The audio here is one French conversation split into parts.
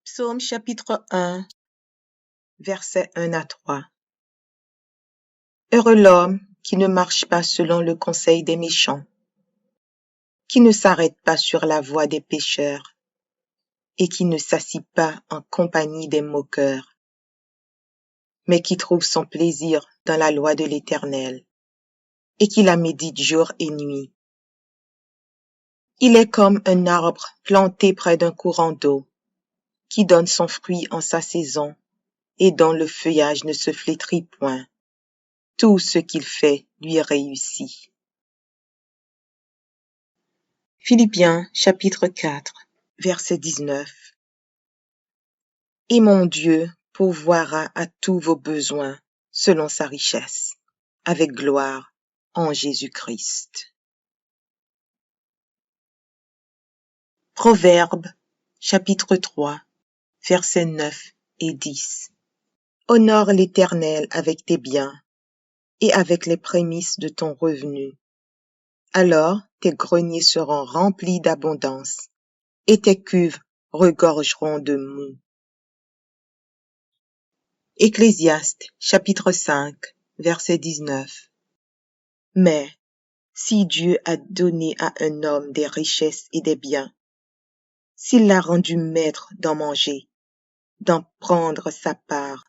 Psaume chapitre 1, versets 1 à 3. Heureux l'homme qui ne marche pas selon le conseil des méchants, qui ne s'arrête pas sur la voie des pécheurs et qui ne s'assit pas en compagnie des moqueurs, mais qui trouve son plaisir dans la loi de l'Éternel et qui la médite jour et nuit. Il est comme un arbre planté près d'un courant d'eau, qui donne son fruit en sa saison et dont le feuillage ne se flétrit point. Tout ce qu'il fait lui réussit. Philippiens chapitre 4, verset 19. Et mon Dieu pourvoira à tous vos besoins selon sa richesse, avec gloire en Jésus-Christ. Proverbes chapitre 3, versets 9 et 10. Honore l'Éternel avec tes biens et avec les prémices de ton revenu. Alors tes greniers seront remplis d'abondance et tes cuves regorgeront de moût. Ecclésiaste chapitre 5, verset 19. Mais si Dieu a donné à un homme des richesses et des biens, s'il l'a rendu maître d'en manger, d'en prendre sa part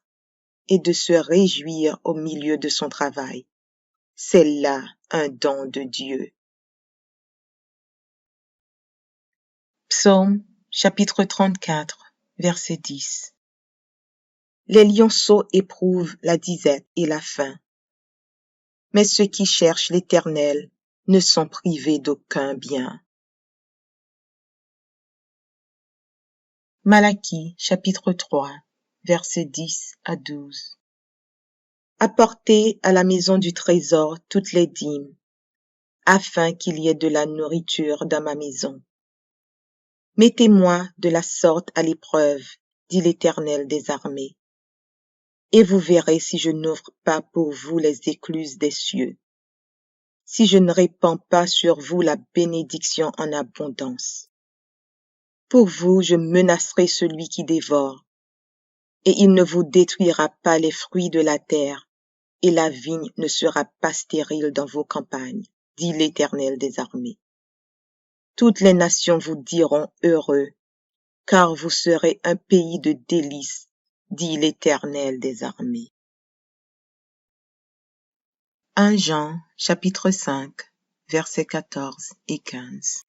et de se réjouir au milieu de son travail, c'est là un don de Dieu. Psaume chapitre 34, verset 10. Les lionceaux éprouvent la disette et la faim, mais ceux qui cherchent l'Éternel ne sont privés d'aucun bien. Malachie chapitre 3, versets 10 à 12. Apportez à la maison du trésor toutes les dîmes, afin qu'il y ait de la nourriture dans ma maison. Mettez-moi de la sorte à l'épreuve, dit l'Éternel des armées, et vous verrez si je n'ouvre pas pour vous les écluses des cieux, si je ne répands pas sur vous la bénédiction en abondance. Pour vous, je menacerai celui qui dévore, et il ne vous détruira pas les fruits de la terre, et la vigne ne sera pas stérile dans vos campagnes, dit l'Éternel des armées. Toutes les nations vous diront heureux, car vous serez un pays de délices, dit l'Éternel des armées. 1 Jean chapitre 5, versets 14 et 15.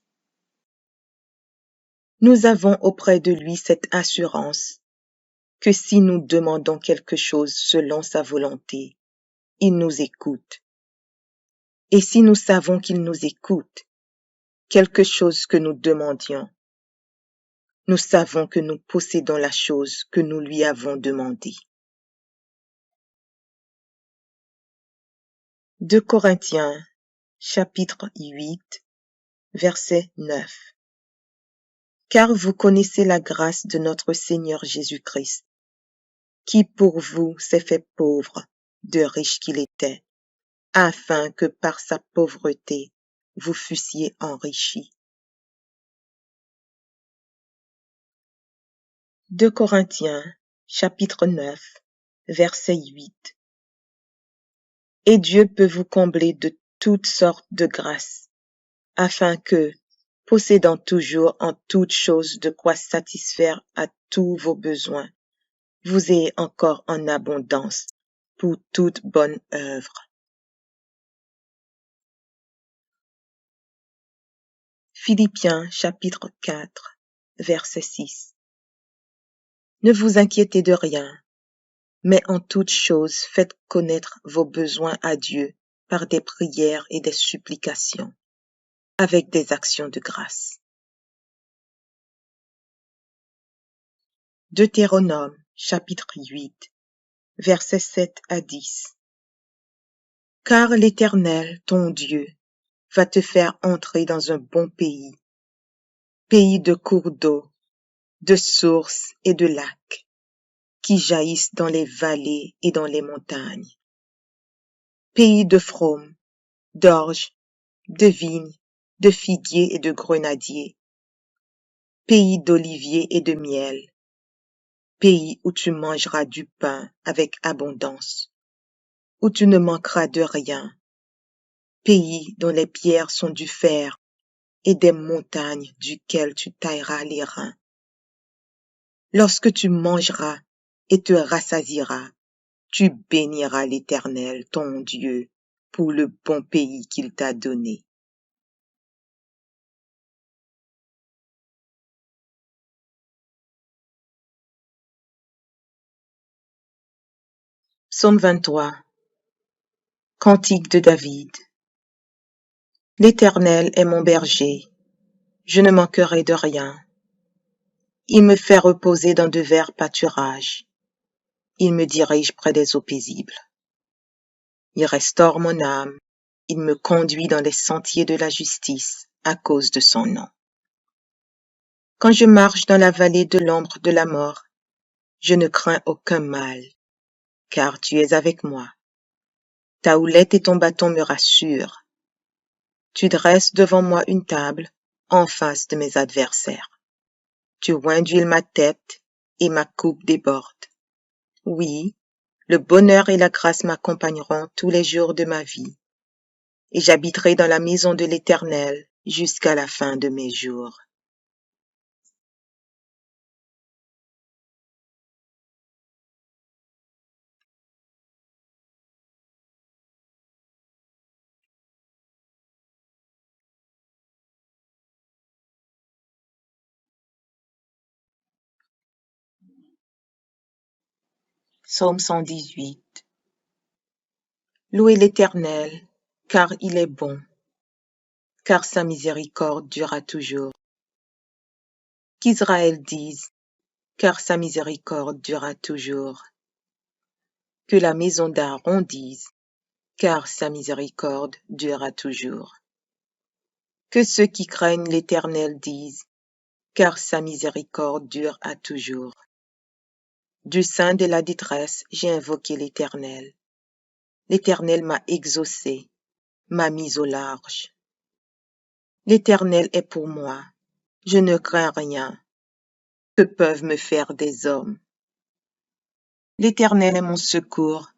Nous avons auprès de lui cette assurance que si nous demandons quelque chose selon sa volonté, il nous écoute. Et si nous savons qu'il nous écoute, quelque chose que nous demandions, nous savons que nous possédons la chose que nous lui avons demandée. 2 Corinthiens, chapitre 8, verset 9. Car vous connaissez la grâce de notre Seigneur Jésus-Christ, qui pour vous s'est fait pauvre, de riche qu'il était, afin que par sa pauvreté vous fussiez enrichis. 2 Corinthiens, chapitre 9, verset 8. Et Dieu peut vous combler de toutes sortes de grâces, afin que, possédant toujours en toutes choses de quoi satisfaire à tous vos besoins, vous ayez encore en abondance pour toute bonne œuvre. Philippiens chapitre 4, verset 6. Ne vous inquiétez de rien, mais en toutes choses faites connaître vos besoins à Dieu par des prières et des supplications, avec des actions de grâce. Deutéronome chapitre 8, versets 7 à 10. Car l'Éternel, ton Dieu, va te faire entrer dans un bon pays, pays de cours d'eau, de sources et de lacs, qui jaillissent dans les vallées et dans les montagnes, pays de fraumes, d'orges, de vignes, de figuiers et de grenadiers, pays d'oliviers et de miel, pays où tu mangeras du pain avec abondance, où tu ne manqueras de rien, pays dont les pierres sont du fer et des montagnes duquel tu tailleras les reins. Lorsque tu mangeras et te rassasieras, tu béniras l'Éternel, ton Dieu, pour le bon pays qu'il t'a donné. Psaume 23. Cantique de David. L'Éternel est mon berger, je ne manquerai de rien. Il me fait reposer dans de verts pâturages. Il me dirige près des eaux paisibles. Il restaure mon âme. Il me conduit dans les sentiers de la justice à cause de son nom. Quand je marche dans la vallée de l'ombre de la mort, je ne crains aucun mal, car tu es avec moi. Ta houlette et ton bâton me rassurent. Tu dresses devant moi une table en face de mes adversaires. Tu oins d'huile ma tête et ma coupe déborde. Oui, le bonheur et la grâce m'accompagneront tous les jours de ma vie, et j'habiterai dans la maison de l'Éternel jusqu'à la fin de mes jours. Psaume 118. Louez l'Éternel, car il est bon, car sa miséricorde durera toujours. Qu'Israël dise, car sa miséricorde durera toujours. Que la maison d'Aaron dise, car sa miséricorde durera toujours. Que ceux qui craignent l'Éternel disent, car sa miséricorde dure à toujours. Du sein de la détresse, j'ai invoqué l'Éternel. L'Éternel m'a exaucé, m'a mis au large. L'Éternel est pour moi, je ne crains rien. Que peuvent me faire des hommes? L'Éternel est mon secours,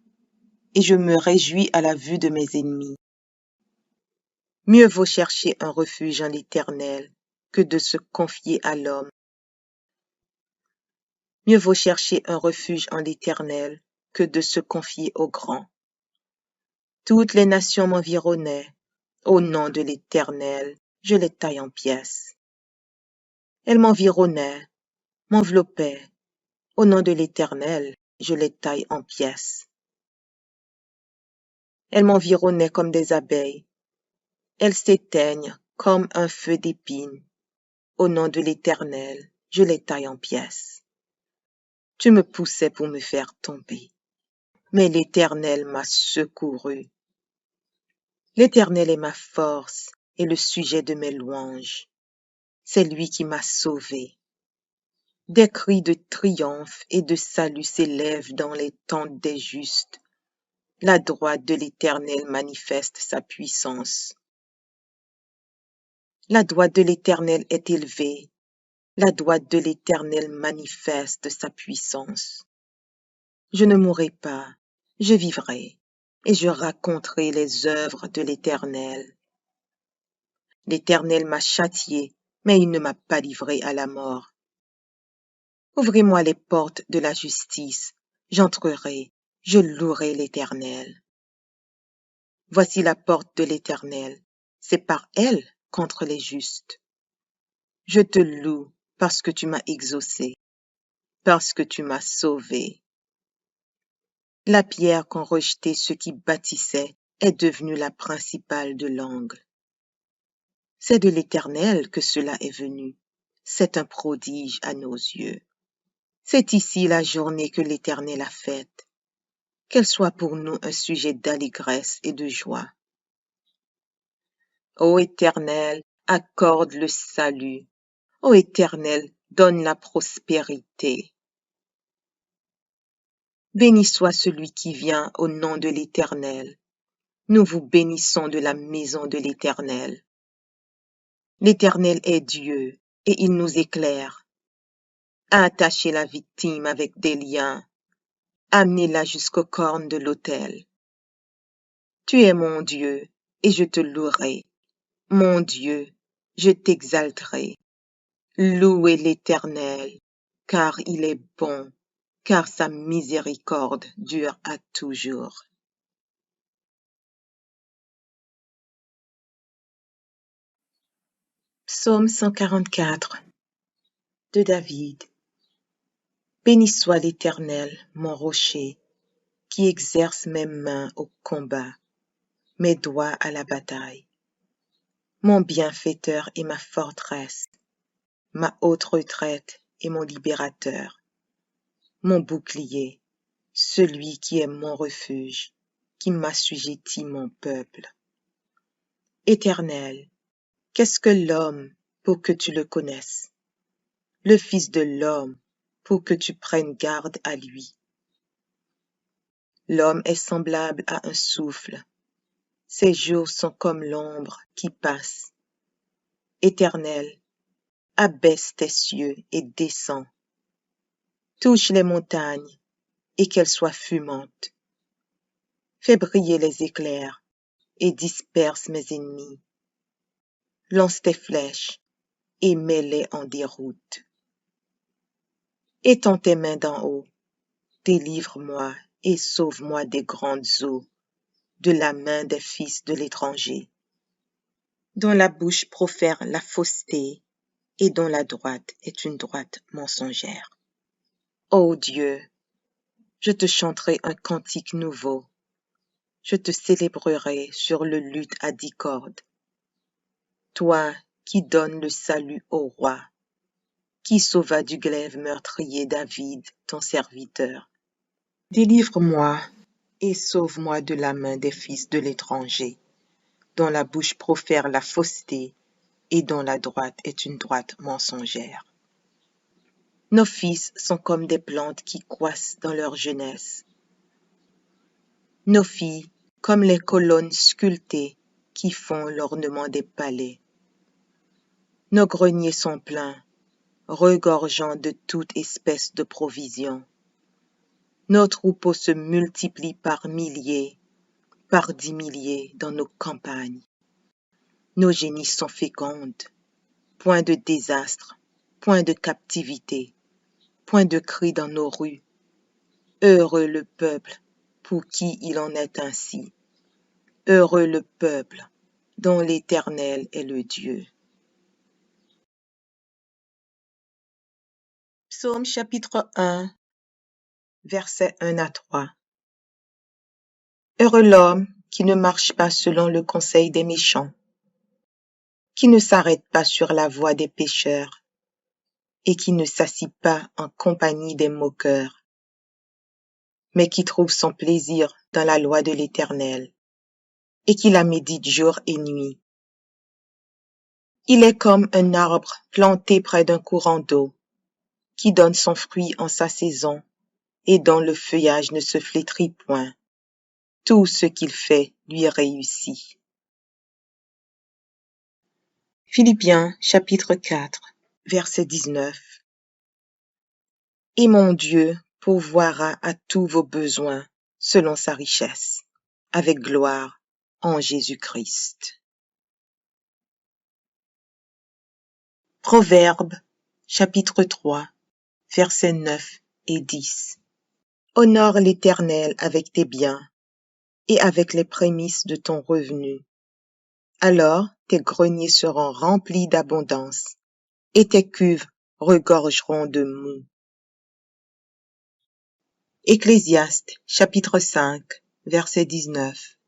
et je me réjouis à la vue de mes ennemis. Mieux vaut chercher un refuge en l'Éternel que de se confier à l'homme. Mieux vaut chercher un refuge en l'Éternel que de se confier au grand. Toutes les nations m'environnaient. Au nom de l'Éternel, je les taille en pièces. Elles m'environnaient, m'enveloppaient. Au nom de l'Éternel, je les taille en pièces. Elles m'environnaient comme des abeilles. Elles s'éteignent comme un feu d'épines. Au nom de l'Éternel, je les taille en pièces. Tu me poussais pour me faire tomber, mais l'Éternel m'a secouru. L'Éternel est ma force et le sujet de mes louanges. C'est lui qui m'a sauvé. Des cris de triomphe et de salut s'élèvent dans les tentes des justes. La droite de l'Éternel manifeste sa puissance. La droite de l'Éternel est élevée. La droite de l'Éternel manifeste sa puissance. Je ne mourrai pas, je vivrai, et je raconterai les œuvres de l'Éternel. L'Éternel m'a châtié, mais il ne m'a pas livré à la mort. Ouvrez-moi les portes de la justice, j'entrerai, je louerai l'Éternel. Voici la porte de l'Éternel, c'est par elle contre les justes. Je te loue parce que tu m'as exaucé, parce que tu m'as sauvé. La pierre qu'ont rejetée ceux qui bâtissaient est devenue la principale de l'angle. C'est de l'Éternel que cela est venu, c'est un prodige à nos yeux. C'est ici la journée que l'Éternel a faite, qu'elle soit pour nous un sujet d'allégresse et de joie. Ô Éternel, accorde le salut. Ô Éternel, donne la prospérité. Béni soit celui qui vient au nom de l'Éternel. Nous vous bénissons de la maison de l'Éternel. L'Éternel est Dieu, et il nous éclaire. Attachez la victime avec des liens, amenez-la jusqu'aux cornes de l'autel. Tu es mon Dieu, et je te louerai. Mon Dieu, je t'exalterai. Louez l'Éternel, car il est bon, car sa miséricorde dure à toujours. Psaume 144 de David. Béni soit l'Éternel, mon rocher, qui exerce mes mains au combat, mes doigts à la bataille. Mon bienfaiteur et ma forteresse, ma haute retraite et mon libérateur, mon bouclier, celui qui est mon refuge, qui m'assujettit mon peuple. Éternel, qu'est-ce que l'homme pour que tu le connaisses? Le Fils de l'homme pour que tu prennes garde à lui. L'homme est semblable à un souffle. Ses jours sont comme l'ombre qui passe. Éternel, abaisse tes cieux et descends. Touche les montagnes et qu'elles soient fumantes. Fais briller les éclairs et disperse mes ennemis. Lance tes flèches et mets-les en déroute. Étends tes mains d'en haut, délivre-moi et sauve-moi des grandes eaux, de la main des fils de l'étranger, dont la bouche profère la fausseté et dont la droite est une droite mensongère. Ô Dieu, je te chanterai un cantique nouveau, je te célébrerai sur le luth à 10 cordes. Toi qui donnes le salut au roi, qui sauva du glaive meurtrier David, ton serviteur. Délivre-moi et sauve-moi de la main des fils de l'étranger, dont la bouche profère la fausseté et dont la droite est une droite mensongère. Nos fils sont comme des plantes qui croissent dans leur jeunesse. Nos filles comme les colonnes sculptées qui font l'ornement des palais. Nos greniers sont pleins, regorgeant de toute espèce de provisions. Nos troupeaux se multiplient par milliers, par 10 milliers dans nos campagnes. Nos génisses sont fécondes, point de désastre, point de captivité, point de cris dans nos rues. Heureux le peuple pour qui il en est ainsi. Heureux le peuple dont l'Éternel est le Dieu. Psaume chapitre 1, versets 1 à 3. Heureux l'homme qui ne marche pas selon le conseil des méchants, qui ne s'arrête pas sur la voie des pécheurs, et qui ne s'assit pas en compagnie des moqueurs, mais qui trouve son plaisir dans la loi de l'Éternel, et qui la médite jour et nuit. Il est comme un arbre planté près d'un courant d'eau, qui donne son fruit en sa saison, et dont le feuillage ne se flétrit point. Tout ce qu'il fait lui réussit. Philippiens chapitre 4, verset 19. Et mon Dieu pourvoira à tous vos besoins selon sa richesse, avec gloire en Jésus-Christ. Proverbes chapitre 3, versets 9 et 10. Honore l'Éternel avec tes biens et avec les prémices de ton revenu. Alors tes greniers seront remplis d'abondance et tes cuves regorgeront de moût. Ecclésiaste chapitre 5, verset 19.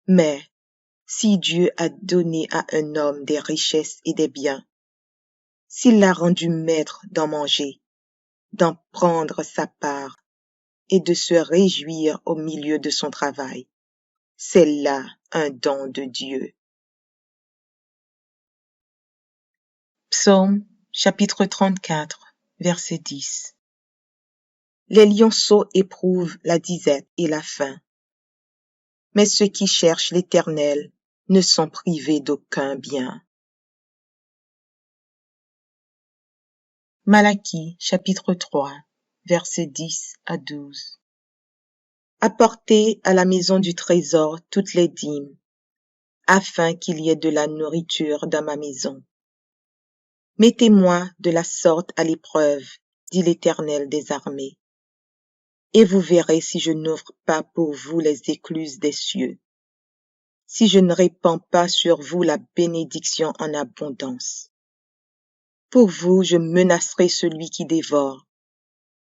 Mais si Dieu a donné à un homme des richesses et des biens, s'il l'a rendu maître d'en manger, d'en prendre sa part et de se réjouir au milieu de son travail, c'est là un don de Dieu. Psaume chapitre 34, verset 10. Les lionceaux éprouvent la disette et la faim, mais ceux qui cherchent l'Éternel ne sont privés d'aucun bien. Malachie, chapitre 3, versets 10 à 12. Apportez à la maison du trésor toutes les dîmes, afin qu'il y ait de la nourriture dans ma maison. Mettez-moi de la sorte à l'épreuve, dit l'Éternel des armées, et vous verrez si je n'ouvre pas pour vous les écluses des cieux, si je ne répands pas sur vous la bénédiction en abondance. Pour vous, je menacerai celui qui dévore,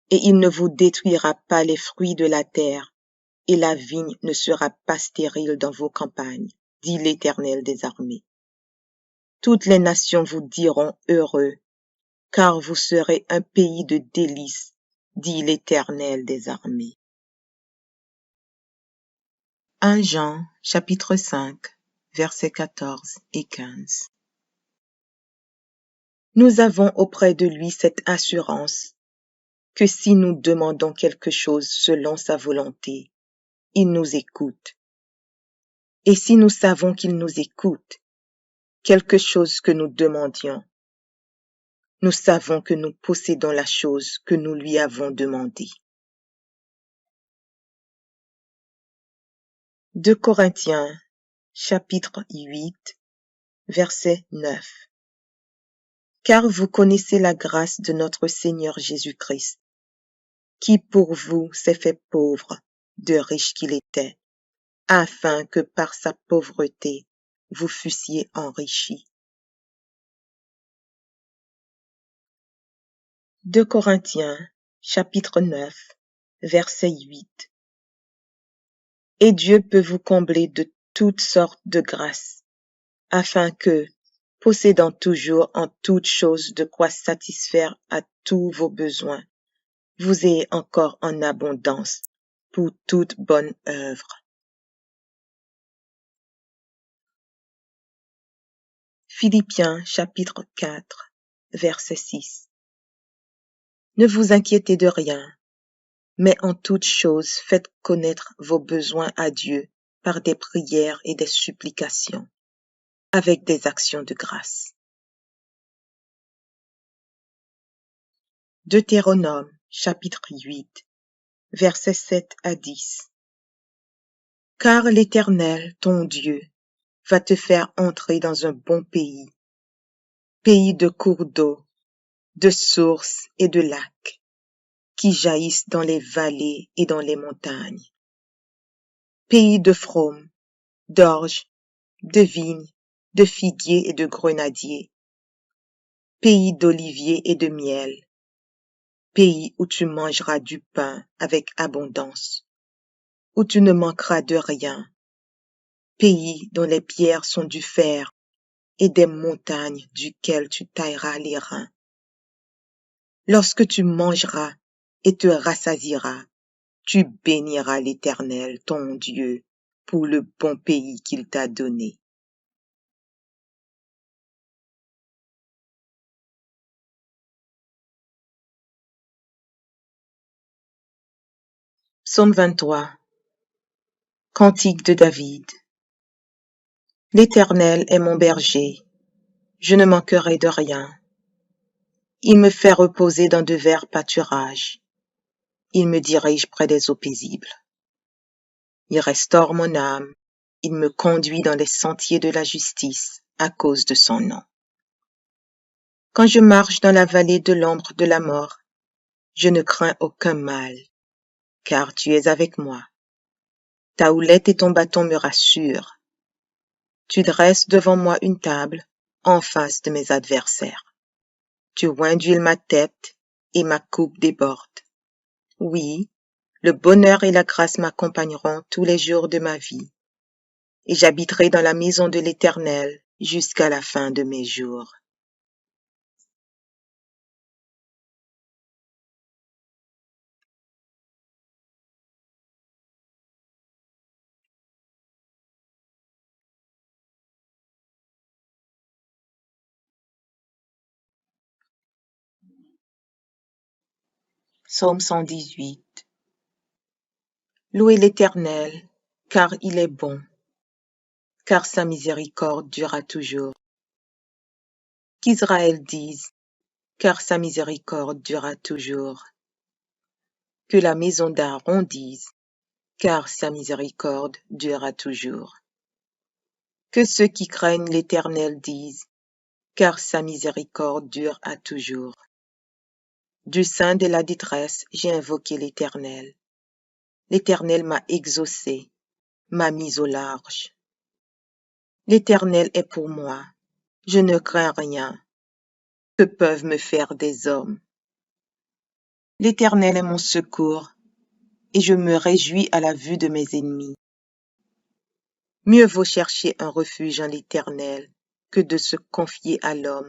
et il ne vous détruira pas les fruits de la terre, et la vigne ne sera pas stérile dans vos campagnes, dit l'Éternel des armées. Toutes les nations vous diront heureux, car vous serez un pays de délices, dit l'Éternel des armées. 1 Jean, chapitre 5, versets 14 et 15. Nous avons auprès de lui cette assurance que si nous demandons quelque chose selon sa volonté, il nous écoute. Et si nous savons qu'il nous écoute, quelque chose que nous demandions, nous savons que nous possédons la chose que nous lui avons demandée. 2 Corinthiens, chapitre 8, verset 9. Car vous connaissez la grâce de notre Seigneur Jésus-Christ, qui pour vous s'est fait pauvre, de riche qu'il était, afin que par sa pauvreté vous fussiez enrichis. 2 Corinthiens, chapitre 9, verset 8. Et Dieu peut vous combler de toutes sortes de grâces, afin que, possédant toujours en toutes choses de quoi satisfaire à tous vos besoins, vous ayez encore en abondance pour toute bonne œuvre. Philippiens chapitre 4, verset 6. Ne vous inquiétez de rien, mais en toutes choses faites connaître vos besoins à Dieu par des prières et des supplications, avec des actions de grâce. Deutéronome chapitre 8, versets 7 à 10. Car l'Éternel, ton Dieu, va te faire entrer dans un bon pays, pays de cours d'eau, de sources et de lacs, qui jaillissent dans les vallées et dans les montagnes, pays de fraumes, d'orges, de vignes, de figuiers et de grenadiers, pays d'oliviers et de miel, pays où tu mangeras du pain avec abondance, où tu ne manqueras de rien, pays dont les pierres sont du fer et des montagnes duquel tu tailleras les reins. Lorsque tu mangeras et te rassasieras, tu béniras l'Éternel, ton Dieu, pour le bon pays qu'il t'a donné. Psaume 23. Cantique de David. L'Éternel est mon berger, je ne manquerai de rien. Il me fait reposer dans de verts pâturages. Il me dirige près des eaux paisibles. Il restaure mon âme. Il me conduit dans les sentiers de la justice à cause de son nom. Quand je marche dans la vallée de l'ombre de la mort, je ne crains aucun mal, car tu es avec moi. Ta houlette et ton bâton me rassurent. Tu dresses devant moi une table en face de mes adversaires. Tu oins d'huile ma tête et ma coupe déborde. Oui, le bonheur et la grâce m'accompagneront tous les jours de ma vie, et j'habiterai dans la maison de l'Éternel jusqu'à la fin de mes jours. Psaume 118. Louez l'Éternel, car il est bon, car sa miséricorde durera toujours. Qu'Israël dise, car sa miséricorde durera toujours. Que la maison d'Aaron dise, car sa miséricorde durera toujours. Que ceux qui craignent l'Éternel disent, car sa miséricorde dure à toujours. Du sein de la détresse, j'ai invoqué l'Éternel. L'Éternel m'a exaucé, m'a mis au large. L'Éternel est pour moi, je ne crains rien. Que peuvent me faire des hommes? L'Éternel est mon secours, et je me réjouis à la vue de mes ennemis. Mieux vaut chercher un refuge en l'Éternel que de se confier à l'homme.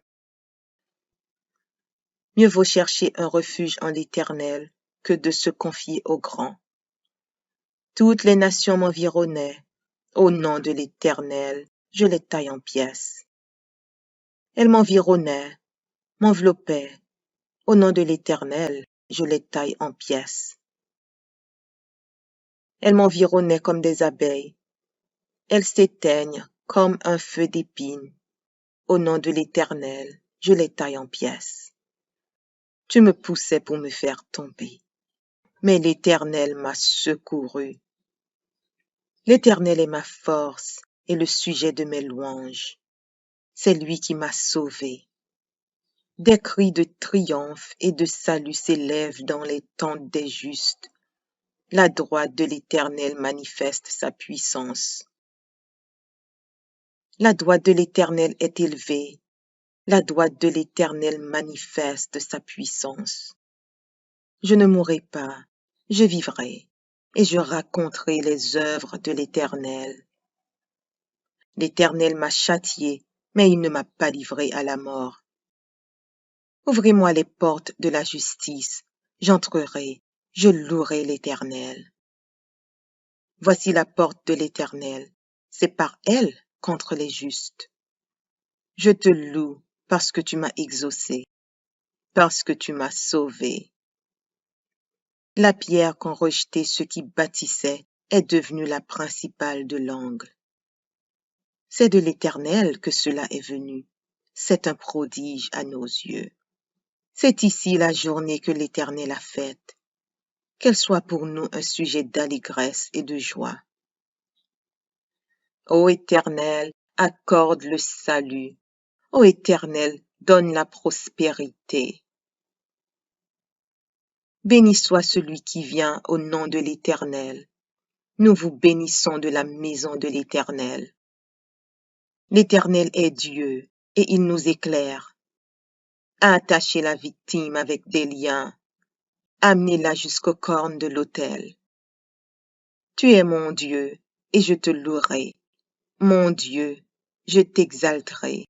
Mieux vaut chercher un refuge en l'Éternel que de se confier au grand. Toutes les nations m'environnaient. Au nom de l'Éternel, je les taille en pièces. Elles m'environnaient, m'enveloppaient. Au nom de l'Éternel, je les taille en pièces. Elles m'environnaient comme des abeilles. Elles s'éteignent comme un feu d'épines. Au nom de l'Éternel, je les taille en pièces. Tu me poussais pour me faire tomber, mais l'Éternel m'a secouru. L'Éternel est ma force et le sujet de mes louanges. C'est lui qui m'a sauvé. Des cris de triomphe et de salut s'élèvent dans les tentes des justes. La droite de l'Éternel manifeste sa puissance. La droite de l'Éternel est élevée. La droite de l'Éternel manifeste sa puissance. Je ne mourrai pas, je vivrai, et je raconterai les œuvres de l'Éternel. L'Éternel m'a châtié, mais il ne m'a pas livré à la mort. Ouvrez-moi les portes de la justice, j'entrerai, je louerai l'Éternel. Voici la porte de l'Éternel, c'est par elle contre les justes. Je te loue parce que tu m'as exaucé, parce que tu m'as sauvé. La pierre qu'ont rejetée ceux qui bâtissaient est devenue la principale de l'angle. C'est de l'Éternel que cela est venu. C'est un prodige à nos yeux. C'est ici la journée que l'Éternel a faite. Qu'elle soit pour nous un sujet d'allégresse et de joie. Ô Éternel, accorde le salut. Ô Éternel, donne la prospérité. Béni soit celui qui vient au nom de l'Éternel. Nous vous bénissons de la maison de l'Éternel. L'Éternel est Dieu, et il nous éclaire. Attachez la victime avec des liens. Amenez-la jusqu'aux cornes de l'autel. Tu es mon Dieu, et je te louerai. Mon Dieu, je t'exalterai.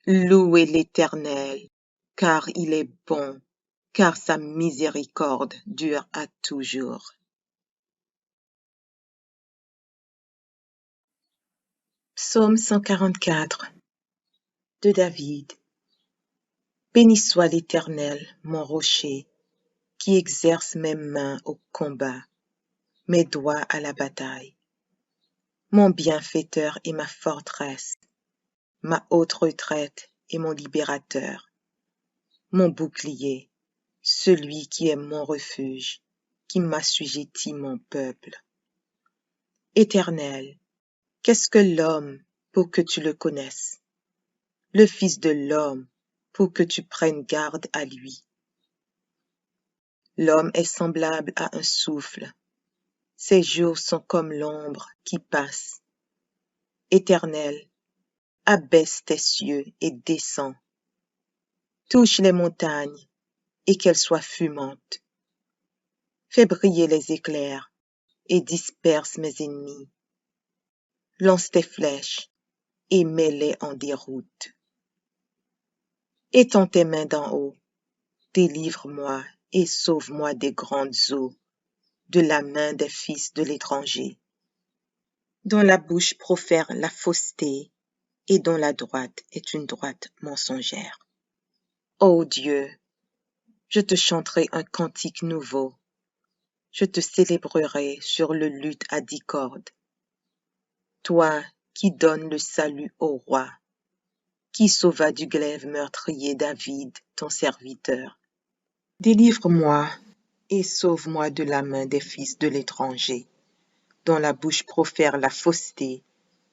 Louez l'Éternel, car il est bon, car sa miséricorde dure à toujours. Psaume 144 de David. Béni soit l'Éternel, mon rocher, qui exerce mes mains au combat, mes doigts à la bataille. Mon bienfaiteur et ma forteresse, ma haute retraite et mon libérateur, mon bouclier, celui qui est mon refuge, qui m'assujettit mon peuple. Éternel, qu'est-ce que l'homme pour que tu le connaisses? Le Fils de l'homme pour que tu prennes garde à lui. L'homme est semblable à un souffle. Ses jours sont comme l'ombre qui passe. Éternel, abaisse tes cieux et descends. Touche les montagnes et qu'elles soient fumantes. Fais briller les éclairs et disperse mes ennemis. Lance tes flèches et mets-les en déroute. Étends tes mains d'en haut, délivre-moi et sauve-moi des grandes eaux, de la main des fils de l'étranger, dont la bouche profère la fausseté et dont la droite est une droite mensongère. Ô Dieu, je te chanterai un cantique nouveau, je te célébrerai sur le luth à 10 cordes. Toi qui donnes le salut au roi, qui sauva du glaive meurtrier David, ton serviteur. Délivre-moi et sauve-moi de la main des fils de l'étranger, dont la bouche profère la fausseté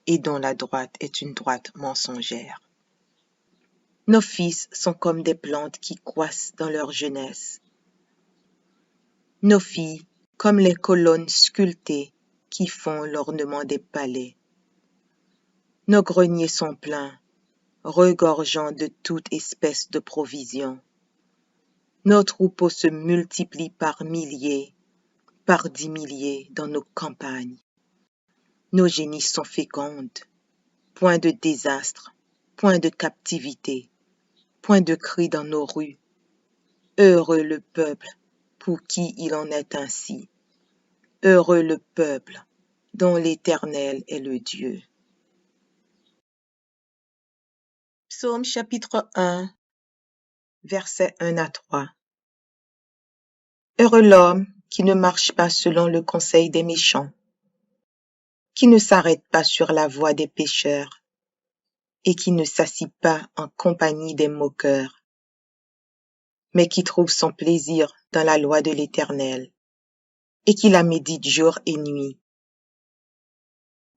et dont la droite est une droite mensongère. Nos fils sont comme des plantes qui croissent dans leur jeunesse. Nos filles comme les colonnes sculptées qui font l'ornement des palais. Nos greniers sont pleins, regorgeant de toute espèce de provisions. Nos troupeaux se multiplient par milliers, par 10 milliers dans nos campagnes. Nos génisses sont fécondes, point de désastre, point de captivité, point de cris dans nos rues. Heureux le peuple pour qui il en est ainsi. Heureux le peuple dont l'Éternel est le Dieu. Psaume chapitre 1, versets 1 à 3. Heureux l'homme qui ne marche pas selon le conseil des méchants, qui ne s'arrête pas sur la voie des pécheurs, et qui ne s'assit pas en compagnie des moqueurs, mais qui trouve son plaisir dans la loi de l'Éternel, et qui la médite jour et nuit.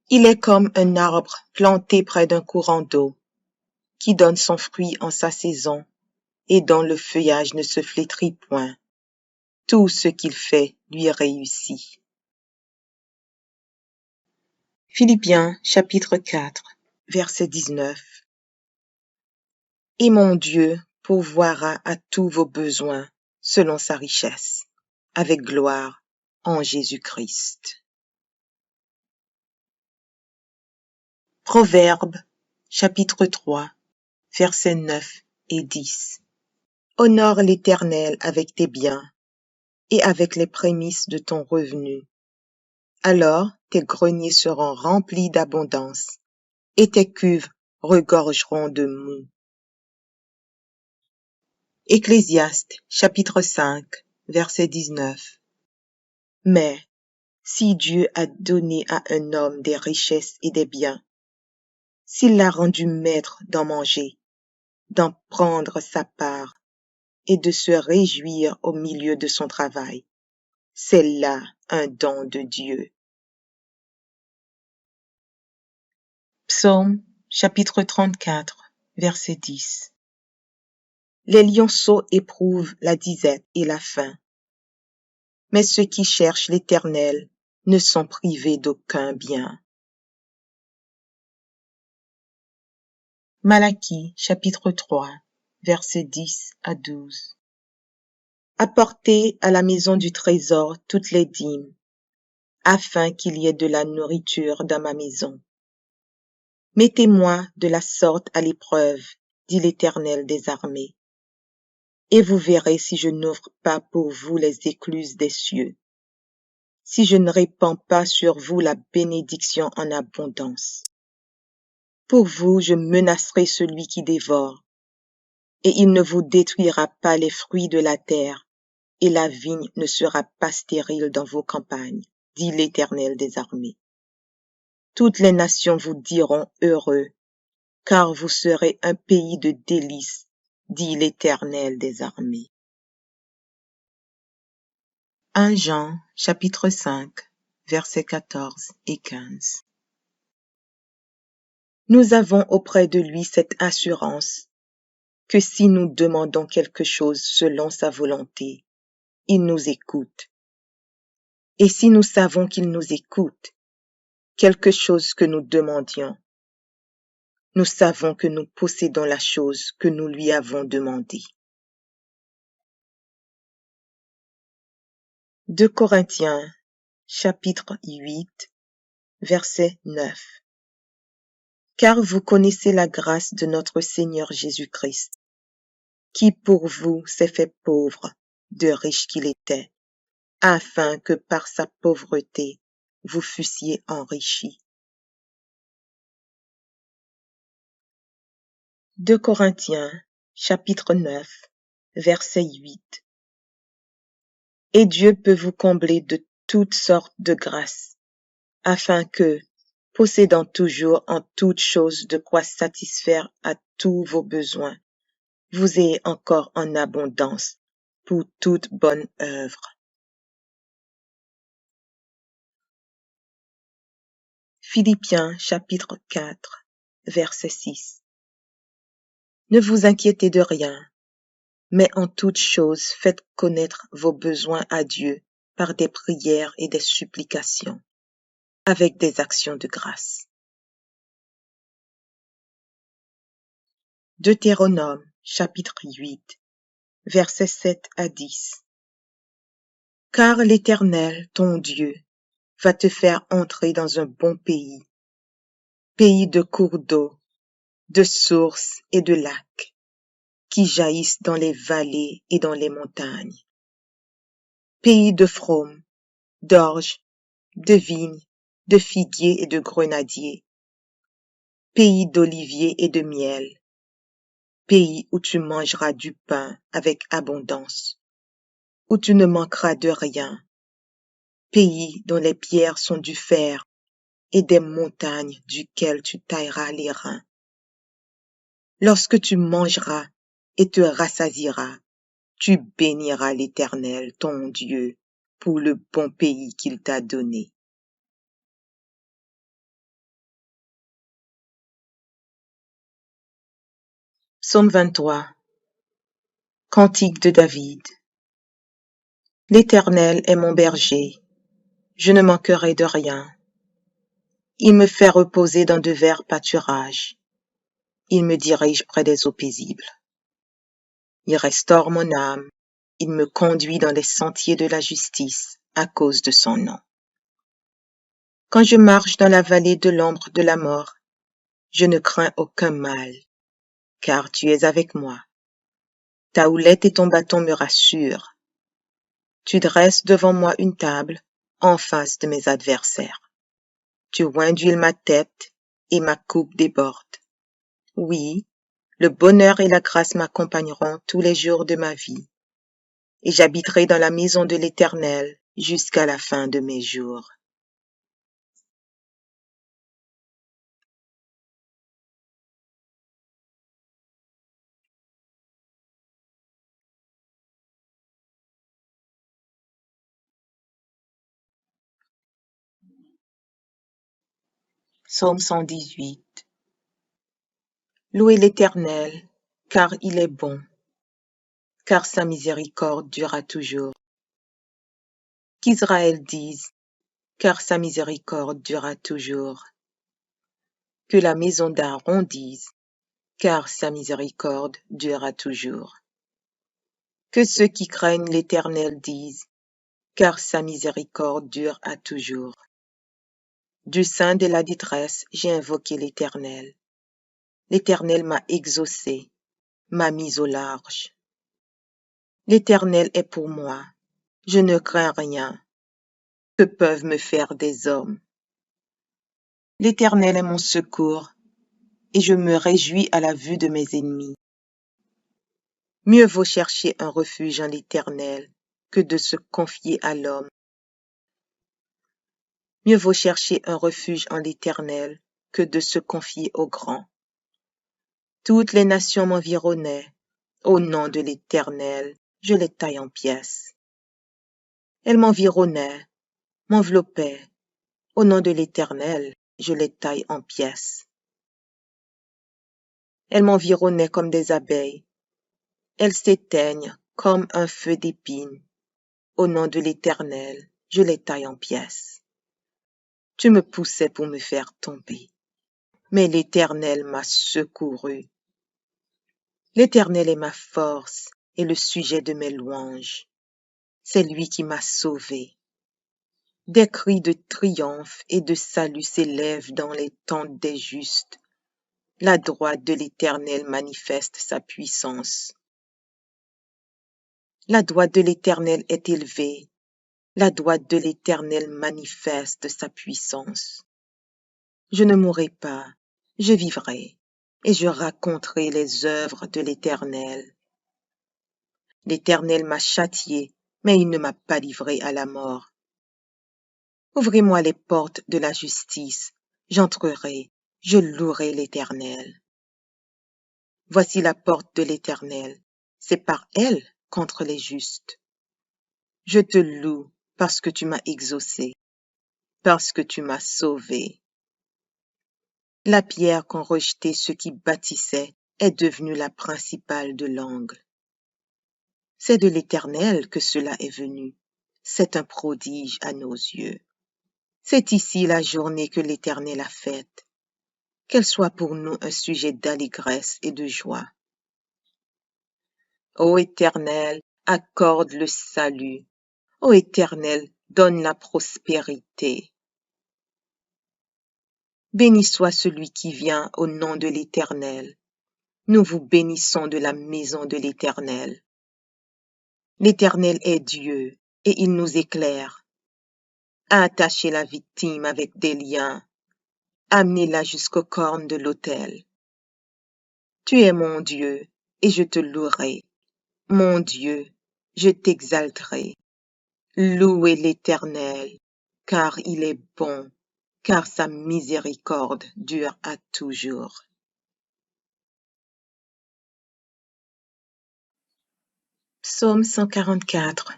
Il est comme un arbre planté près d'un courant d'eau, qui donne son fruit en sa saison, et dont le feuillage ne se flétrit point. Tout ce qu'il fait lui réussit. Philippiens chapitre 4, verset 19. Et mon Dieu pourvoira à tous vos besoins selon sa richesse, avec gloire en Jésus-Christ. Proverbes chapitre 3, versets 9 et 10. Honore l'Éternel avec tes biens et avec les prémices de ton revenu. Alors tes greniers seront remplis d'abondance et tes cuves regorgeront de moût. Ecclésiaste chapitre 5, verset 19. Mais si Dieu a donné à un homme des richesses et des biens, s'il l'a rendu maître d'en manger, d'en prendre sa part et de se réjouir au milieu de son travail, c'est là un don de Dieu. Psaume chapitre 34, verset 10. Les lionceaux éprouvent la disette et la faim, mais ceux qui cherchent l'Éternel ne sont privés d'aucun bien. Malachie chapitre 3, versets 10 à 12. Apportez à la maison du trésor toutes les dîmes, afin qu'il y ait de la nourriture dans ma maison. Mettez-moi de la sorte à l'épreuve, dit l'Éternel des armées, et vous verrez si je n'ouvre pas pour vous les écluses des cieux, si je ne répands pas sur vous la bénédiction en abondance. Pour vous, je menacerai celui qui dévore, et il ne vous détruira pas les fruits de la terre, et la vigne ne sera pas stérile dans vos campagnes, dit l'Éternel des armées. Toutes les nations vous diront heureux, car vous serez un pays de délices, dit l'Éternel des armées. 1 Jean, chapitre 5, versets 14 et 15. Nous avons auprès de lui cette assurance, que si nous demandons quelque chose selon sa volonté, il nous écoute. Et si nous savons qu'il nous écoute, quelque chose que nous demandions, nous savons que nous possédons la chose que nous lui avons demandée. 2 Corinthiens, chapitre 8, verset 9. Car vous connaissez la grâce de notre Seigneur Jésus-Christ, qui pour vous s'est fait pauvre, de riche qu'il était, afin que par sa pauvreté vous fussiez enrichis. 2 Corinthiens, chapitre 9, verset 8. Et Dieu peut vous combler de toutes sortes de grâces, afin que, possédant toujours en toutes choses de quoi satisfaire à tous vos besoins, vous ayez encore en abondance pour toute bonne œuvre. Philippiens chapitre 4, verset 6. Ne vous inquiétez de rien, mais en toutes choses faites connaître vos besoins à Dieu par des prières et des supplications, avec des actions de grâce. Deutéronome chapitre 8, versets 7 à 10. Car l'Éternel, ton Dieu, va te faire entrer dans un bon pays, pays de cours d'eau, de sources et de lacs, qui jaillissent dans les vallées et dans les montagnes, pays de fraumes, d'orges, de vignes, de figuiers et de grenadiers, pays d'oliviers et de miel, pays où tu mangeras du pain avec abondance, où tu ne manqueras de rien, pays dont les pierres sont du fer et des montagnes duquel tu tailleras les reins. Lorsque tu mangeras et te rassasieras, tu béniras l'Éternel, ton Dieu, pour le bon pays qu'il t'a donné. Psaume 23. Cantique de David. L'Éternel est mon berger, je ne manquerai de rien. Il me fait reposer dans de verts pâturages. Il me dirige près des eaux paisibles. Il restaure mon âme. Il me conduit dans les sentiers de la justice à cause de son nom. Quand je marche dans la vallée de l'ombre de la mort, je ne crains aucun mal, car tu es avec moi. Ta houlette et ton bâton me rassurent. Tu dresses devant moi une table en face de mes adversaires. Tu oins d'huile ma tête et ma coupe déborde. Oui, le bonheur et la grâce m'accompagneront tous les jours de ma vie, et j'habiterai dans la maison de l'Éternel jusqu'à la fin de mes jours. Psaume 118. Louez l'Éternel, car il est bon, car sa miséricorde durera toujours. Qu'Israël dise, car sa miséricorde durera toujours. Que la maison d'Aaron dise, car sa miséricorde durera toujours. Que ceux qui craignent l'Éternel disent, car sa miséricorde dure à toujours. Du sein de la détresse, j'ai invoqué l'Éternel. L'Éternel m'a exaucé, m'a mis au large. L'Éternel est pour moi, je ne crains rien. Que peuvent me faire des hommes? L'Éternel est mon secours, et je me réjouis à la vue de mes ennemis. Mieux vaut chercher un refuge en l'Éternel que de se confier à l'homme. Mieux vaut chercher un refuge en l'Éternel que de se confier au grand. Toutes les nations m'environnaient. Au nom de l'Éternel, je les taille en pièces. Elles m'environnaient, m'enveloppaient. Au nom de l'Éternel, je les taille en pièces. Elles m'environnaient comme des abeilles. Elles s'éteignent comme un feu d'épines. Au nom de l'Éternel, je les taille en pièces. Tu me poussais pour me faire tomber, mais l'Éternel m'a secouru. L'Éternel est ma force et le sujet de mes louanges. C'est lui qui m'a sauvé. Des cris de triomphe et de salut s'élèvent dans les tentes des justes. La droite de l'Éternel manifeste sa puissance. La droite de l'Éternel est élevée. La droite de l'Éternel manifeste sa puissance. Je ne mourrai pas, je vivrai, et je raconterai les œuvres de l'Éternel. L'Éternel m'a châtié, mais il ne m'a pas livré à la mort. Ouvrez-moi les portes de la justice, J'entrerai, je louerai l'Éternel. Voici la porte de l'Éternel, c'est par elle contre les justes. Je te loue parce que tu m'as exaucé, parce que tu m'as sauvé. La pierre qu'ont rejetée ceux qui bâtissaient est devenue la principale de l'angle. C'est de l'Éternel que cela est venu. C'est un prodige à nos yeux. C'est ici la journée que l'Éternel a faite. Qu'elle soit pour nous un sujet d'allégresse et de joie. Ô Éternel, accorde le salut. Ô Éternel, donne la prospérité. Béni soit celui qui vient au nom de l'Éternel. Nous vous bénissons de la maison de l'Éternel. L'Éternel est Dieu, et il nous éclaire. Attachez la victime avec des liens. Amenez-la jusqu'aux cornes de l'autel. Tu es mon Dieu, et je te louerai. Mon Dieu, je t'exalterai. Louez l'Éternel, car il est bon, car sa miséricorde dure à toujours. Psaume 144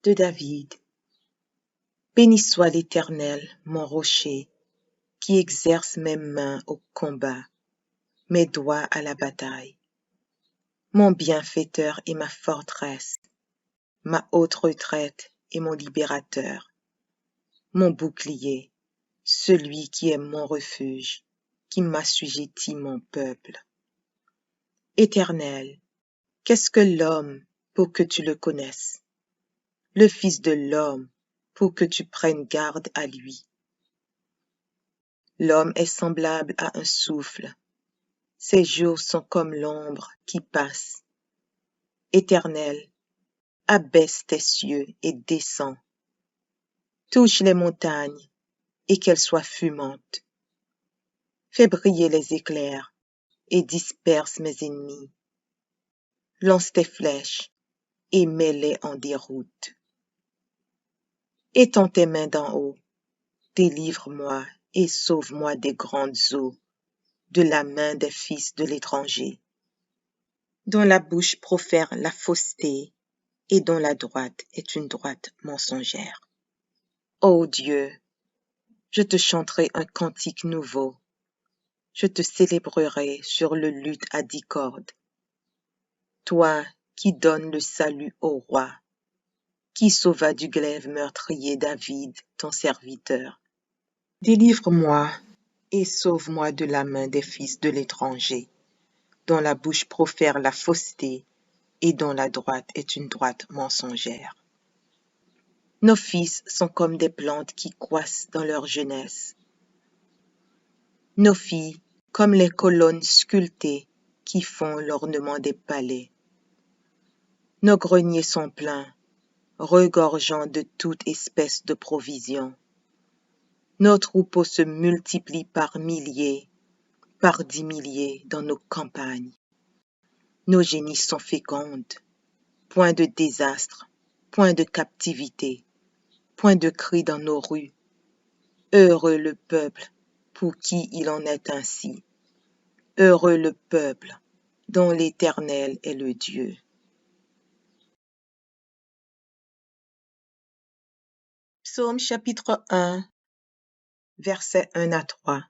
de David. Béni soit l'Éternel, mon rocher, qui exerce mes mains au combat, mes doigts à la bataille. Mon bienfaiteur et ma forteresse, ma haute retraite et mon libérateur, mon bouclier, celui qui est mon refuge, qui m'assujettit mon peuple. Éternel, qu'est-ce que l'homme pour que tu le connaisses? Le Fils de l'homme pour que tu prennes garde à lui. L'homme est semblable à un souffle. Ses jours sont comme l'ombre qui passe. Éternel, abaisse tes cieux et descends. Touche les montagnes et qu'elles soient fumantes. Fais briller les éclairs et disperse mes ennemis. Lance tes flèches et mets-les en déroute. Étends tes mains d'en haut, délivre-moi et sauve-moi des grandes eaux, de la main des fils de l'étranger, dont la bouche profère la fausseté et dont la droite est une droite mensongère. Ô Dieu, je te chanterai un cantique nouveau, je te célébrerai sur le luth à 10 cordes. Toi qui donnes le salut au roi, qui sauva du glaive meurtrier David, ton serviteur. Délivre-moi et sauve-moi de la main des fils de l'étranger, dont la bouche profère la fausseté et dont la droite est une droite mensongère. Nos fils sont comme des plantes qui croissent dans leur jeunesse. Nos filles comme les colonnes sculptées qui font l'ornement des palais. Nos greniers sont pleins, regorgeant de toute espèce de provisions. Nos troupeaux se multiplient par milliers, par 10 milliers dans nos campagnes. Nos génisses sont fécondes, point de désastre, point de captivité, point de cri dans nos rues. Heureux le peuple pour qui il en est ainsi. Heureux le peuple dont l'Éternel est le Dieu. Psaume chapitre 1, versets 1 à 3.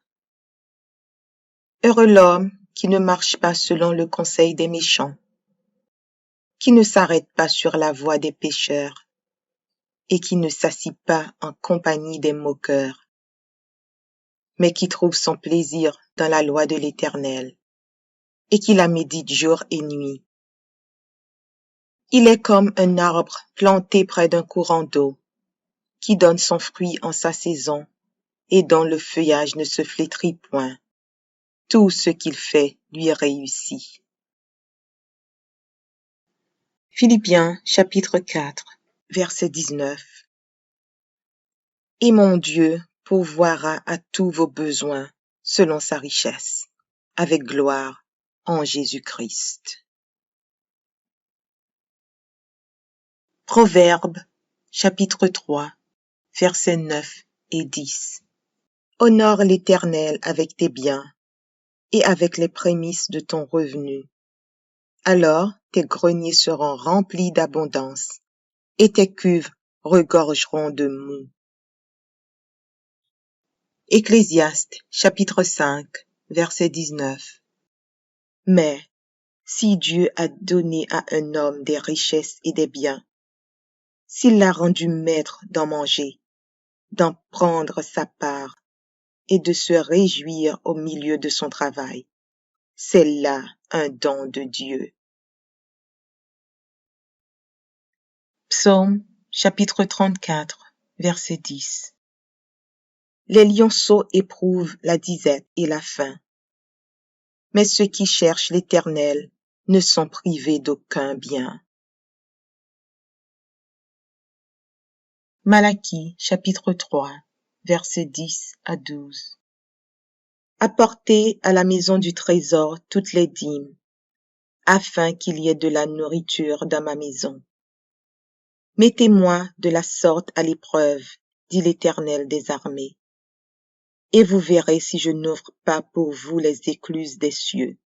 Heureux l'homme qui ne marche pas selon le conseil des méchants, qui ne s'arrête pas sur la voie des pécheurs, et qui ne s'assit pas en compagnie des moqueurs, mais qui trouve son plaisir dans la loi de l'Éternel, et qui la médite jour et nuit. Il est comme un arbre planté près d'un courant d'eau, qui donne son fruit en sa saison, et dont le feuillage ne se flétrit point. Tout ce qu'il fait lui réussit. Philippiens chapitre 4, verset 19. Et mon Dieu pourvoira à tous vos besoins selon sa richesse, avec gloire en Jésus-Christ. Proverbes chapitre 3, versets 9 et 10. Honore l'Éternel avec tes biens et avec les prémices de ton revenu. Alors tes greniers seront remplis d'abondance et tes cuves regorgeront de moût. Ecclésiaste, chapitre 5, verset 19. Mais si Dieu a donné à un homme des richesses et des biens, s'il l'a rendu maître d'en manger, d'en prendre sa part et de se réjouir au milieu de son travail, c'est là un don de Dieu. Psaume, chapitre 34, verset 10. Les lionceaux éprouvent la disette et la faim, mais ceux qui cherchent l'Éternel ne sont privés d'aucun bien. Malachie, chapitre 3, versets 10 à 12. Apportez à la maison du trésor toutes les dîmes, afin qu'il y ait de la nourriture dans ma maison. Mettez-moi de la sorte à l'épreuve, dit l'Éternel des armées, et vous verrez si je n'ouvre pas pour vous les écluses des cieux,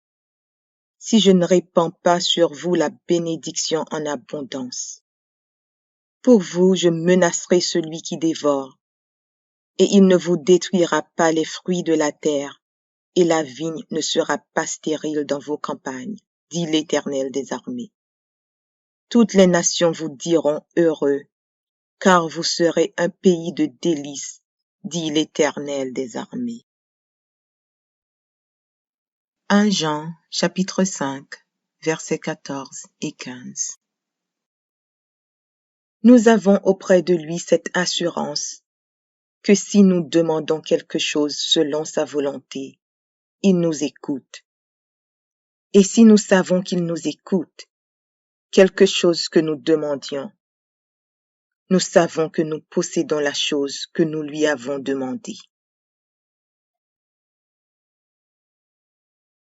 si je ne répands pas sur vous la bénédiction en abondance. Pour vous, je menacerai celui qui dévore, et il ne vous détruira pas les fruits de la terre, et la vigne ne sera pas stérile dans vos campagnes, dit l'Éternel des armées. Toutes les nations vous diront heureux, car vous serez un pays de délices, dit l'Éternel des armées. 1 Jean, chapitre 5, versets 14 et 15. Nous avons auprès de lui cette assurance que si nous demandons quelque chose selon sa volonté, il nous écoute. Et si nous savons qu'il nous écoute, quelque chose que nous demandions, nous savons que nous possédons la chose que nous lui avons demandée.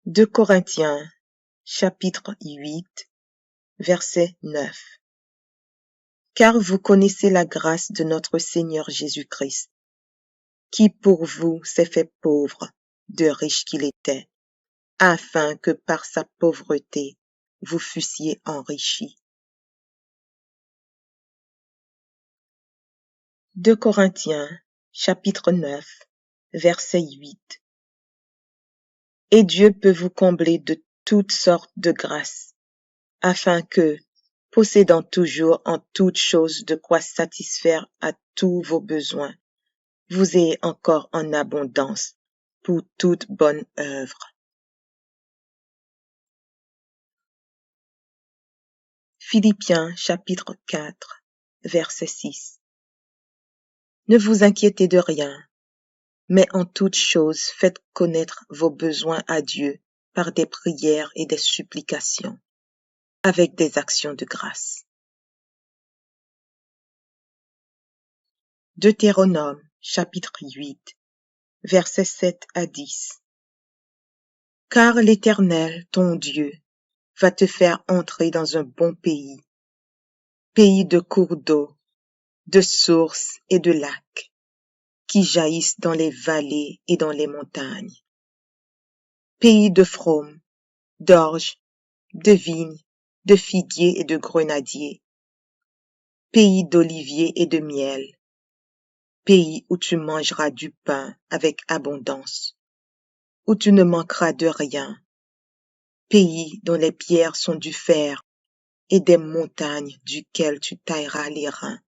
2 Corinthiens, chapitre 8, verset 9. Car vous connaissez la grâce de notre Seigneur Jésus-Christ, qui pour vous s'est fait pauvre, de riche qu'il était, afin que par sa pauvreté vous fussiez enrichis. 2 Corinthiens, chapitre 9, verset 8. Et Dieu peut vous combler de toutes sortes de grâces, afin que, possédant toujours en toutes choses de quoi satisfaire à tous vos besoins, vous ayez encore en abondance pour toute bonne œuvre. Philippiens chapitre 4, verset 6. Ne vous inquiétez de rien, mais en toutes choses faites connaître vos besoins à Dieu par des prières et des supplications, avec des actions de grâce. Deutéronome chapitre 8, versets 7 à 10. Car l'Éternel, ton Dieu, va te faire entrer dans un bon pays, pays de cours d'eau, de sources et de lacs, qui jaillissent dans les vallées et dans les montagnes, pays de fraumes, d'orges, de vignes, de figuiers et de grenadiers, pays d'oliviers et de miel, pays où tu mangeras du pain avec abondance, où tu ne manqueras de rien, pays dont les pierres sont du fer et des montagnes duquel tu tailleras les reins.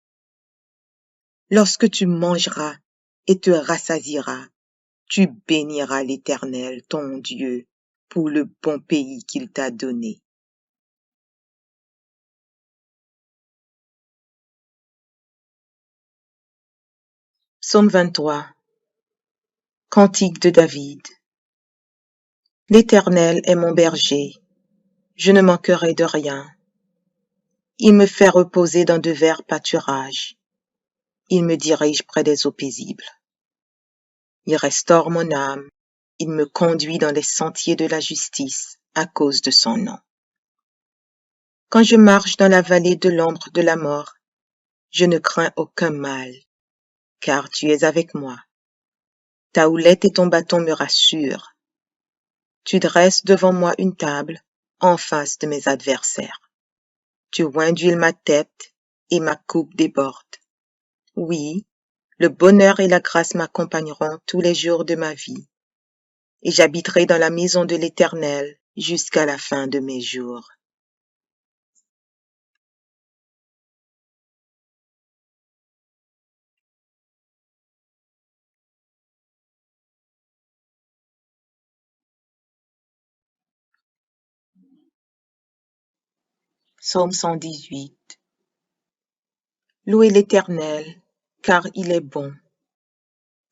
Lorsque tu mangeras et te rassasieras, tu béniras l'Éternel, ton Dieu, pour le bon pays qu'il t'a donné. Psaume 23. Cantique de David. L'Éternel est mon berger, je ne manquerai de rien. Il me fait reposer dans de verts pâturages. Il me dirige près des eaux paisibles. Il restaure mon âme. Il me conduit dans les sentiers de la justice à cause de son nom. Quand je marche dans la vallée de l'ombre de la mort, je ne crains aucun mal, car tu es avec moi. Ta houlette et ton bâton me rassurent. Tu dresses devant moi une table en face de mes adversaires. Tu oins d'huile ma tête et ma coupe déborde. Oui, le bonheur et la grâce m'accompagneront tous les jours de ma vie, et j'habiterai dans la maison de l'Éternel jusqu'à la fin de mes jours. Psaume 118. Louez l'Éternel, car il est bon,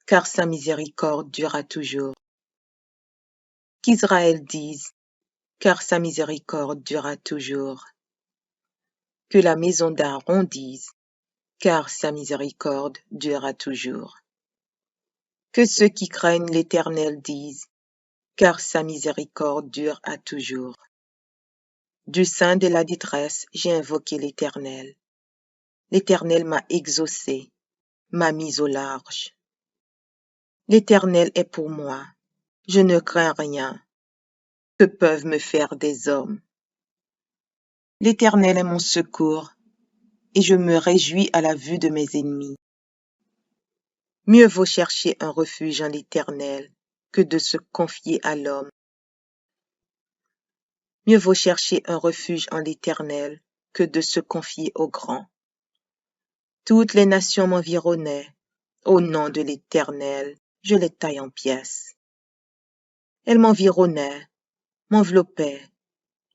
car sa miséricorde durera toujours. Qu'Israël dise, car sa miséricorde durera toujours. Que la maison d'Aaron dise, car sa miséricorde durera toujours. Que ceux qui craignent l'Éternel disent, car sa miséricorde dure à toujours. Du sein de la détresse, j'ai invoqué l'Éternel. L'Éternel m'a exaucé, m'a mis au large. L'Éternel est pour moi, je ne crains rien. Que peuvent me faire des hommes? L'Éternel est mon secours, et je me réjouis à la vue de mes ennemis. Mieux vaut chercher un refuge en l'Éternel que de se confier à l'homme. Mieux vaut chercher un refuge en l'Éternel que de se confier au grand. Toutes les nations m'environnaient. Au nom de l'Éternel, je les taille en pièces. Elles m'environnaient, m'enveloppaient.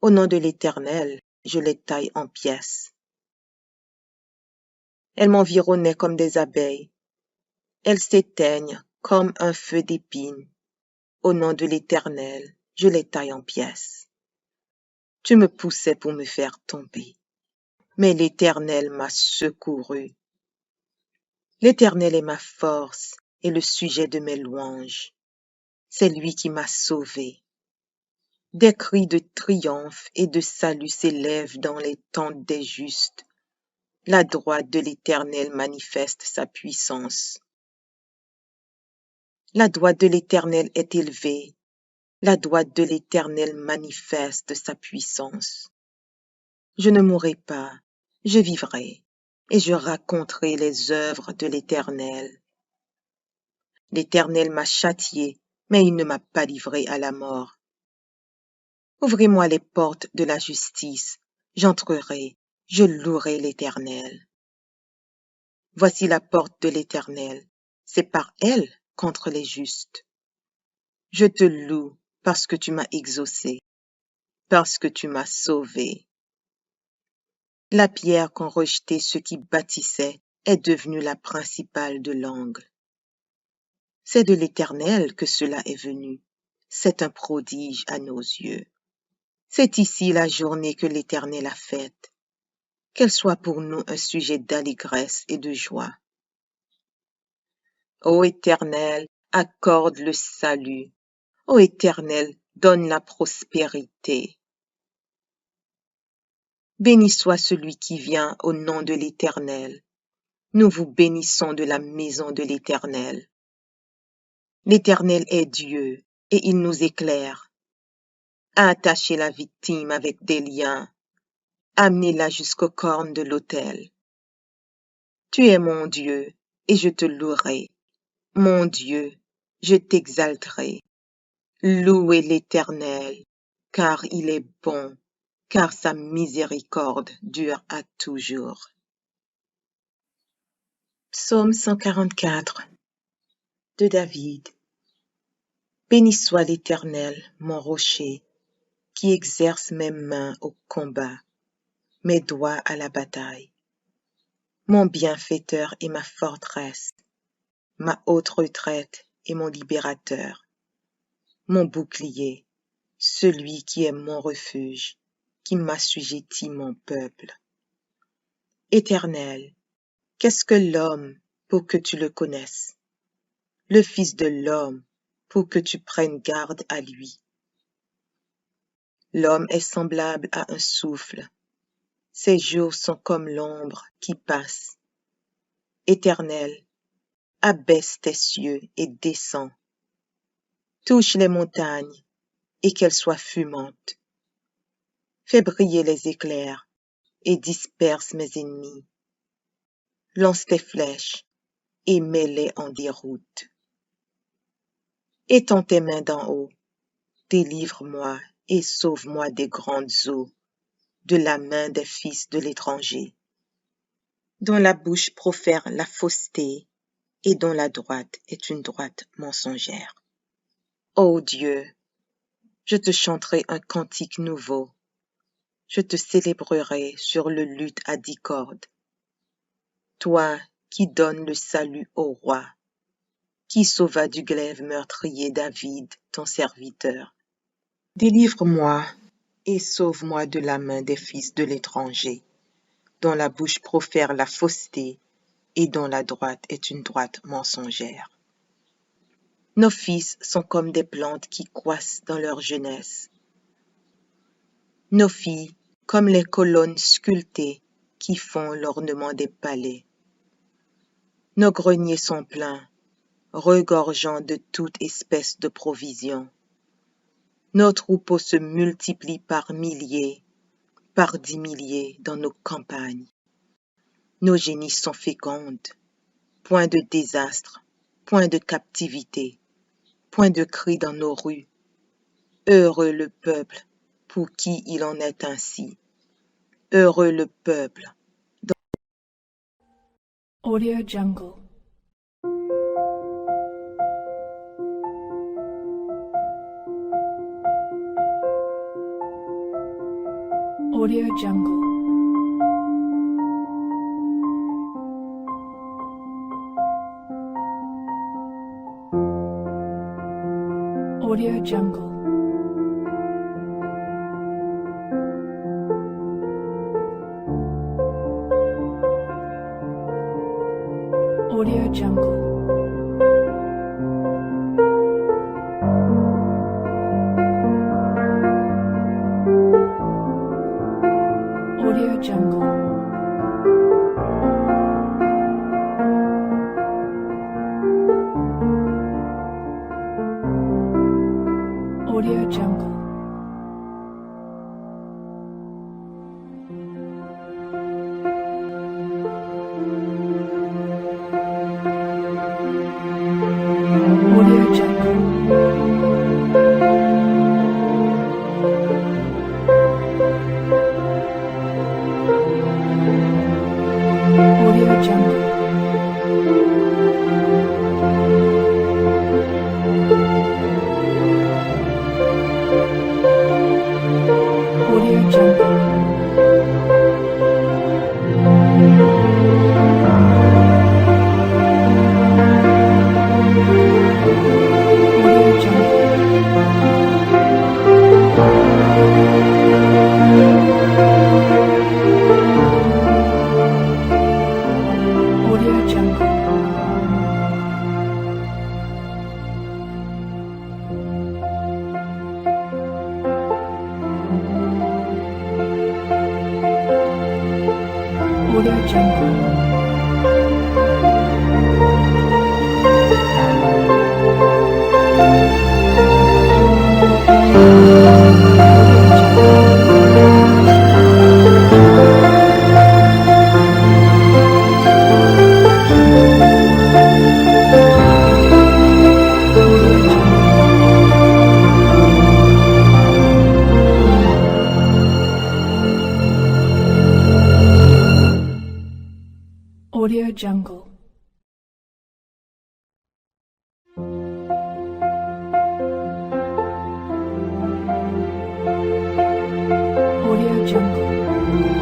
Au nom de l'Éternel, je les taille en pièces. Elles m'environnaient comme des abeilles. Elles s'éteignent comme un feu d'épines. Au nom de l'Éternel, je les taille en pièces. Tu me poussais pour me faire tomber, mais l'Éternel m'a secouru. L'Éternel est ma force et le sujet de mes louanges. C'est lui qui m'a sauvé. Des cris de triomphe et de salut s'élèvent dans les tentes des justes. La droite de l'Éternel manifeste sa puissance. La droite de l'Éternel est élevée. La droite de l'Éternel manifeste sa puissance. Je ne mourrai pas, je vivrai, et je raconterai les œuvres de l'Éternel. L'Éternel m'a châtié, mais il ne m'a pas livré à la mort. Ouvrez-moi les portes de la justice, j'entrerai, je louerai l'Éternel. Voici la porte de l'Éternel, c'est par elle contre les justes. Je te loue parce que tu m'as exaucé, parce que tu m'as sauvé. La pierre qu'ont rejetée ceux qui bâtissaient est devenue la principale de l'angle. C'est de l'Éternel que cela est venu, c'est un prodige à nos yeux. C'est ici la journée que l'Éternel a faite, qu'elle soit pour nous un sujet d'allégresse et de joie. Ô Éternel, accorde le salut. Ô Éternel, donne la prospérité. Béni soit celui qui vient au nom de l'Éternel. Nous vous bénissons de la maison de l'Éternel. L'Éternel est Dieu, et il nous éclaire. Attachez la victime avec des liens. Amenez-la jusqu'aux cornes de l'autel. Tu es mon Dieu, et je te louerai. Mon Dieu, je t'exalterai. Louez l'Éternel, car il est bon, car sa miséricorde dure à toujours. Psaume 144 de David. Béni soit l'Éternel, mon rocher, qui exerce mes mains au combat, mes doigts à la bataille. Mon bienfaiteur et ma forteresse, ma haute retraite et mon libérateur, mon bouclier, celui qui est mon refuge, qui m'assujettit mon peuple. Éternel, qu'est-ce que l'homme pour que tu le connaisses? Le Fils de l'homme pour que tu prennes garde à lui. L'homme est semblable à un souffle. Ses jours sont comme l'ombre qui passe. Éternel, abaisse tes cieux et descends. Touche les montagnes et qu'elles soient fumantes. Fais briller les éclairs et disperse mes ennemis. Lance tes flèches et mets-les en déroute. Étends tes mains d'en haut, délivre-moi et sauve-moi des grandes eaux, de la main des fils de l'étranger, dont la bouche profère la fausseté et dont la droite est une droite mensongère. Ô Dieu, je te chanterai un cantique nouveau, je te célébrerai sur le luth à 10 cordes. Toi qui donnes le salut au roi, qui sauva du glaive meurtrier David, ton serviteur. Délivre-moi et sauve-moi de la main des fils de l'étranger, dont la bouche profère la fausseté et dont la droite est une droite mensongère. Nos fils sont comme des plantes qui croissent dans leur jeunesse. Nos filles comme les colonnes sculptées qui font l'ornement des palais. Nos greniers sont pleins, regorgeant de toute espèce de provisions. Nos troupeaux se multiplient par milliers, par 10 milliers dans nos campagnes. Nos génisses sont fécondes, point de désastre, point de captivité, point de cris dans nos rues. Heureux le peuple pour qui il en est ainsi. Heureux le peuple. Audio Jungle. Audio Jungle. Audio Jungle. Audio Jungle. Audio Jungle. Audio Jungle. Audio Jungle. Audio Jungle. Audio Jungle. Audio Jungle. Audio Jungle. Audio Jungle. Audio Jungle.